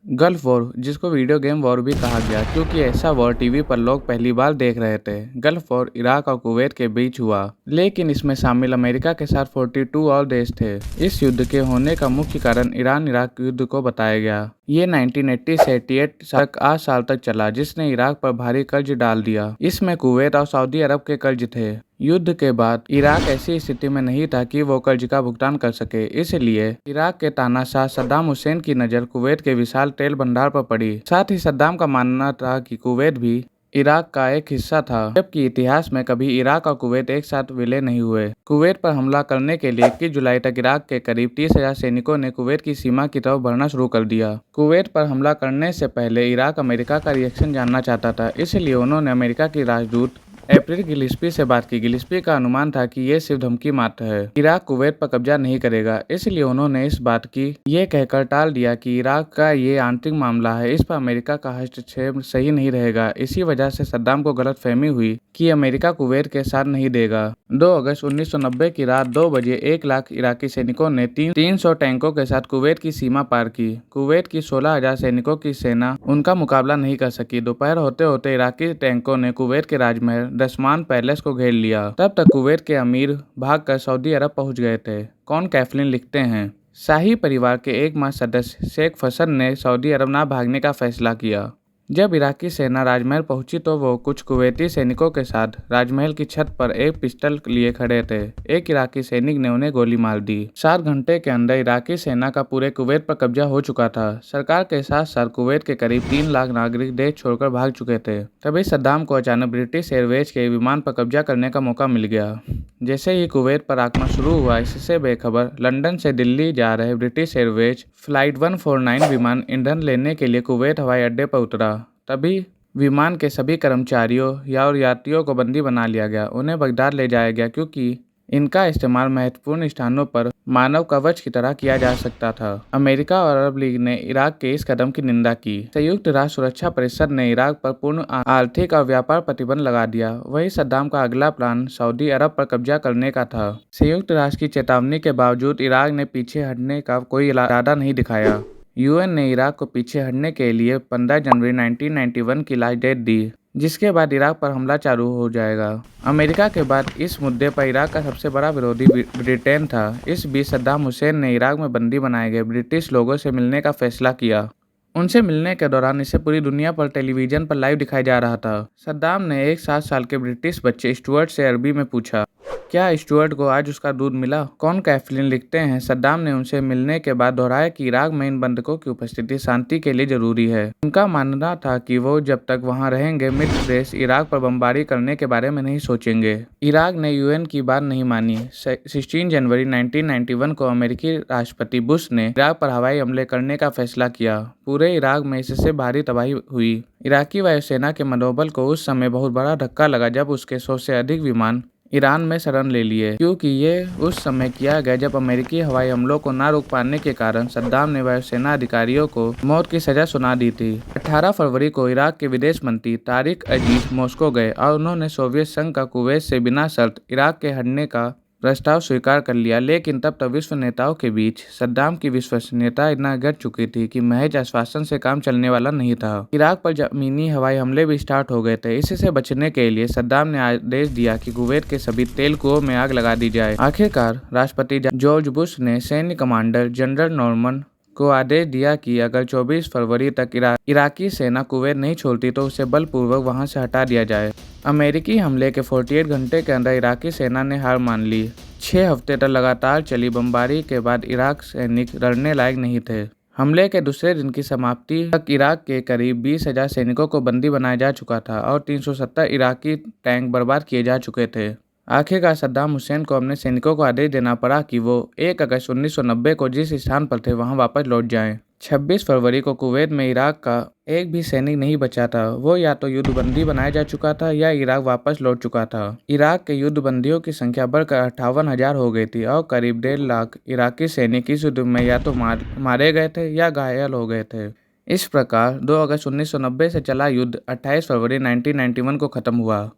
Gulf war, जिसको video game war भी कहा गया क्योंकि ऐसा वॉर टीवी पर लोग पहली बार देख रहे थे। गल्फ वॉर इराक और कुवैत के बीच हुआ, लेकिन इसमें शामिल अमेरिका के साथ 42 और देश थे। इस युद्ध के होने का मुख्य कारण ईरान इराक युद्ध को बताया गया। ये 1980 से 88 तक 8 साल तक चला, जिसने इराक पर भारी कर्ज डाल दिया। इसमें कुवैत और सऊदी अरब के कर्ज थे। युद्ध के बाद इराक ऐसी स्थिति में नहीं था कि वो कर्ज का भुगतान कर सके, इसलिए इराक के तानाशाह सद्दाम हुसैन की नज़र कुवैत के विशाल तेल भंडार पर पड़ी। साथ ही सद्दाम का मानना था कि कुवैत भी इराक का एक हिस्सा था, जबकि इतिहास में कभी इराक और कुवैत एक साथ विलय नहीं हुए। कुवैत पर हमला करने के लिए 21 जुलाई तक इराक के करीब 30,000 सैनिकों ने कुवैत की सीमा की तरफ बढ़ना शुरू कर दिया। कुवैत पर हमला करने से पहले इराक अमेरिका का रिएक्शन जानना चाहता था, इसलिए उन्होंने अमेरिका की राजदूत एप्रिल गिलिस्पी से बात की। गिलिस्पी का अनुमान था कि ये सिर्फ धमकी मात्र है, इराक कुवैत पर कब्जा नहीं करेगा, इसलिए उन्होंने इस बात की ये कहकर टाल दिया कि इराक का ये आंतरिक मामला है, इस पर अमेरिका का हस्तक्षेप सही नहीं रहेगा। इसी वजह से सद्दाम को गलतफहमी हुई कि अमेरिका कुवैत के साथ नहीं देगा। 2 अगस्त 1990 की रात 2 बजे 1 लाख इराकी सैनिकों ने 300 टैंकों के साथ कुवैत की सीमा पार की। कुवैत की 16,000 सैनिकों की सेना उनका मुकाबला नहीं कर सकी। दोपहर होते होते इराकी टैंकों ने कुवैत के राजमहल दशमान पैलेस को घेर लिया। तब तक कुवैत के अमीर भागकर सऊदी अरब पहुंच गए थे। कौन कैफलिन लिखते हैं, शाही परिवार के एकमात्र सदस्य शेख फैसल ने सऊदी अरब ना भागने का फैसला किया। जब इराकी सेना राजमहल पहुंची तो वो कुछ कुवैती सैनिकों के साथ राजमहल की छत पर एक पिस्टल लिए खड़े थे। एक इराकी सैनिक ने उन्हें गोली मार दी। 7 घंटे के अंदर इराकी सेना का पूरे कुवैत पर कब्जा हो चुका था। सरकार के साथ साथ कुवैत के करीब 3 लाख नागरिक देश छोड़कर भाग चुके थे। तभी सद्दाम को अचानक ब्रिटिश एयरवेज के विमान पर कब्जा करने का मौका मिल गया। जैसे ही कुवैत पर आक्रमण शुरू हुआ, इससे बेखबर लंदन से दिल्ली जा रहे ब्रिटिश एयरवेज फ्लाइट 149 विमान ईंधन लेने के लिए कुवैत हवाई अड्डे पर उतरा। तभी विमान के सभी कर्मचारियों और यात्रियों को बंदी बना लिया गया। उन्हें बगदाद ले जाया गया क्योंकि इनका इस्तेमाल महत्वपूर्ण स्थानों पर मानव कवच की तरह किया जा सकता था। अमेरिका और अरब लीग ने इराक के इस कदम की निंदा की। संयुक्त राष्ट्र सुरक्षा परिषद ने इराक पर पूर्ण आर्थिक और व्यापार प्रतिबंध लगा दिया। वही सद्दाम का अगला प्लान सऊदी अरब पर कब्जा करने का था। संयुक्त राष्ट्र की चेतावनी के बावजूद इराक ने पीछे हटने का कोई इरादा नहीं दिखाया। यूएन ने इराक को पीछे हटने के लिए 15 जनवरी 1991 की लास्ट डेट दी, जिसके बाद इराक पर हमला चालू हो जाएगा। अमेरिका के बाद इस मुद्दे पर इराक का सबसे बड़ा विरोधी ब्रिटेन था। इस बीच सद्दाम हुसैन ने इराक में बंदी बनाए गए ब्रिटिश लोगों से मिलने का फैसला किया। उनसे मिलने के दौरान इसे पूरी दुनिया पर टेलीविजन पर लाइव दिखाया जा रहा था। सद्दाम ने एक 7 साल के ब्रिटिश बच्चे स्टुअर्ट से अरबी में पूछा, क्या स्टुअर्ट को आज उसका दूध मिला? कौन कैफलिन लिखते हैं, सद्दाम ने उनसे मिलने के बाद दोहराया कि इराक में इन बंधकों की उपस्थिति शांति के लिए जरूरी है। उनका मानना था कि वो जब तक वहां रहेंगे मित्र देश इराक पर बमबारी करने के बारे में नहीं सोचेंगे। इराक ने यूएन की बात नहीं मानी। 16 जनवरी 1991 को अमेरिकी राष्ट्रपति बुश ने इराक पर हवाई हमले करने का फैसला किया। पूरे इराक में इससे भारी तबाही हुई। इराकी वायुसेना के मनोबल को उस समय बहुत बड़ा धक्का लगा जब उसके 100 से अधिक विमान ईरान में शरण ले लिए, क्योंकि ये उस समय किया गया जब अमेरिकी हवाई हमलों को न रोक पाने के कारण सद्दाम ने वायुसेना अधिकारियों को मौत की सजा सुना दी थी। 18 फरवरी को इराक के विदेश मंत्री तारिक अजीज मॉस्को गए और उन्होंने सोवियत संघ का कुवैत से बिना शर्त इराक के हटने का प्रस्ताव स्वीकार कर लिया। लेकिन तब तक विश्व नेताओं के बीच सद्दाम की विश्वसनीयता इतना गिर चुकी थी कि महज आश्वासन से काम चलने वाला नहीं था। इराक पर जमीनी हवाई हमले भी स्टार्ट हो गए थे। इससे बचने के लिए सद्दाम ने आदेश दिया कि कुवैत के सभी तेल कुओं में आग लगा दी जाए। आखिरकार राष्ट्रपति जॉर्ज बुश ने सैन्य कमांडर जनरल नॉर्मन को आदेश दिया कि अगर 24 फरवरी तक इराकी सेना कुवैत नहीं छोड़ती तो उसे बलपूर्वक वहां से हटा दिया जाए। अमेरिकी हमले के 48 घंटे के अंदर इराकी सेना ने हार मान ली। 6 हफ्ते तक लगातार चली बमबारी के बाद इराक सैनिक लड़ने लायक नहीं थे। हमले के दूसरे दिन की समाप्ति तक इराक के करीब 20,000 सैनिकों को बंदी बनाया जा चुका था और 370 इराकी टैंक बर्बाद किए जा चुके थे। आखिरकार सद्दाम हुसैन को अपने सैनिकों को आदेश देना पड़ा कि वो 1 अगस्त 1990 को जिस स्थान पर थे वहां वापस लौट जाएं। 26 फरवरी को कुवैत में इराक का एक भी सैनिक नहीं बचा था। वो या तो युद्धबंदी बनाया जा चुका था या इराक वापस लौट चुका था। इराक के युद्धबंदियों की संख्या बढ़कर 58,000 हो गई थी और करीब 1.5 लाख इराकी सैनिक इस युद्ध में या तो मारे गए थे या घायल हो गए थे। इस प्रकार 2 अगस्त 1990 से चला युद्ध 28 फरवरी 1991 को खत्म हुआ।